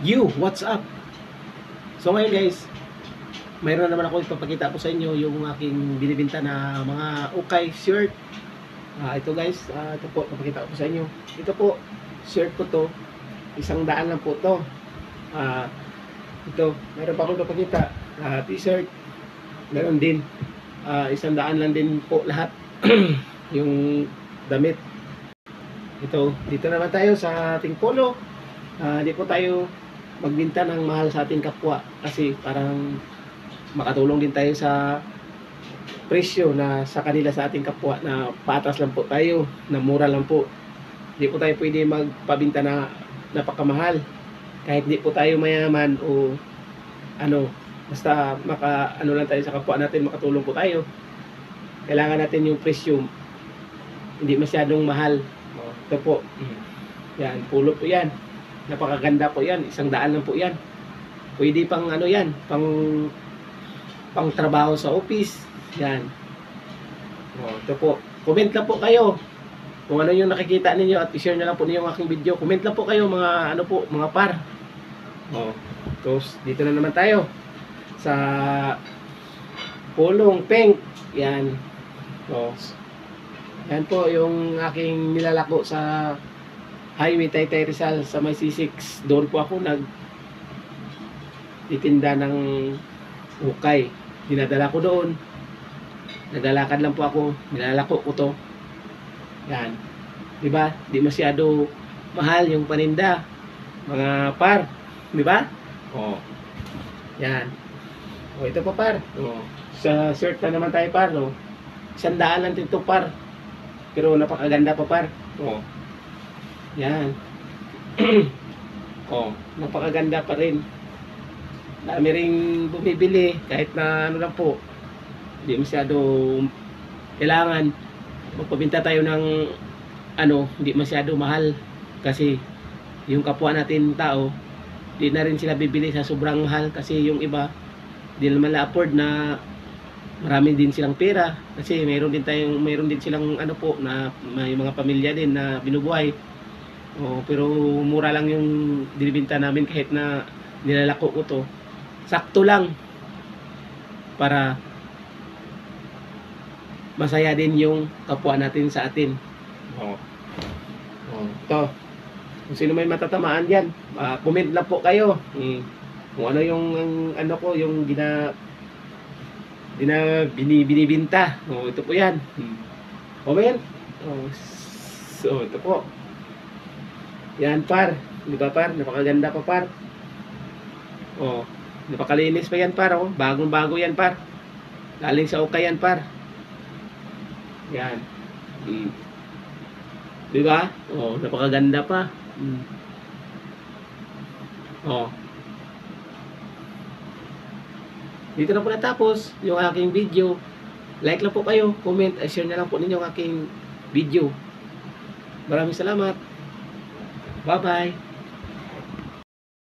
What's up? So ngayon guys, mayroon naman ako ipapakita po sa inyo yung aking binibenta na mga ukay shirt. Ito guys, ito po, ipapakita ko po sa inyo. Ito po, shirt ko to, 100 lang po to. Ito, mayroon pa ako ipapakita. T-shirt, meron din. 100 lang din po lahat. Yung damit. Ito, dito naman tayo sa ating polo. Di po tayo magbenta ng mahal sa ating kapwa kasi parang makatulong din tayo sa presyo na sa kanila sa ating kapwa na patas lang po tayo, na mura lang po. Di po tayo pwede magpabinta na napakamahal kahit di po tayo mayaman o ano, basta ano lang tayo sa kapwa natin, makatulong po tayo. Kailangan natin yung presyo hindi masyadong mahal. Ito po, yan, polo po yan. Napakaganda po yan, 100 lang po yan. Pwede pang ano yan, pang trabaho sa office. Yan. Ito po, comment lang po kayo kung ano yung nakikita ninyo at i-share na lang po ninyo ang aking video. Comment lang po kayo mga ano po, mga par. Tapos dito na naman tayo sa pulong pink. Yan. Yan po yung aking nilalako sa Highway Taytay Rizal sa may C6. Doon po ako titinda ng ukay. Dinadala ko doon. Naglalakad lang po ako. Nilalako ko to. Yan. Diba? Di masyado mahal yung paninda. Mga par. Diba? Yan. Ito pa par. Sa shirt na naman tayo par. 100 lang ito par. Pero napakaganda pa par. Yan. Napakaganda pa rin. Dami ring bumibili kahit na ano lang po. Hindi masyado kailangan magpabenta tayo ng ano, hindi masyado mahal kasi yung kapwa natin tao, di na rin sila bibili sa sobrang mahal kasi yung iba di naman na-afford na marami din silang pera kasi mayroon din silang ano po na may mga pamilya din na binubuhay. Pero mura lang yung binibenta namin kahit na nilalako ko to. Sakto lang para masaya din yung kapwa natin sa atin. Ito. Kung sino may matatamaan diyan, comment lang po kayo. Kung ano yung ano ko, yung binibinta. Ito po yan. Ba yan? So, ito po. Yan par. Di ba par? Napakaganda pa par. Napakalinis pa yan par. Bagong bago yan par. Galing sa ukay yan par. Yan. Di ba? Napakaganda pa. Dito na po natapos yung aking video. Like lang po kayo, comment, share na lang po ninyo ang aking video. Maraming salamat. Bye-bye.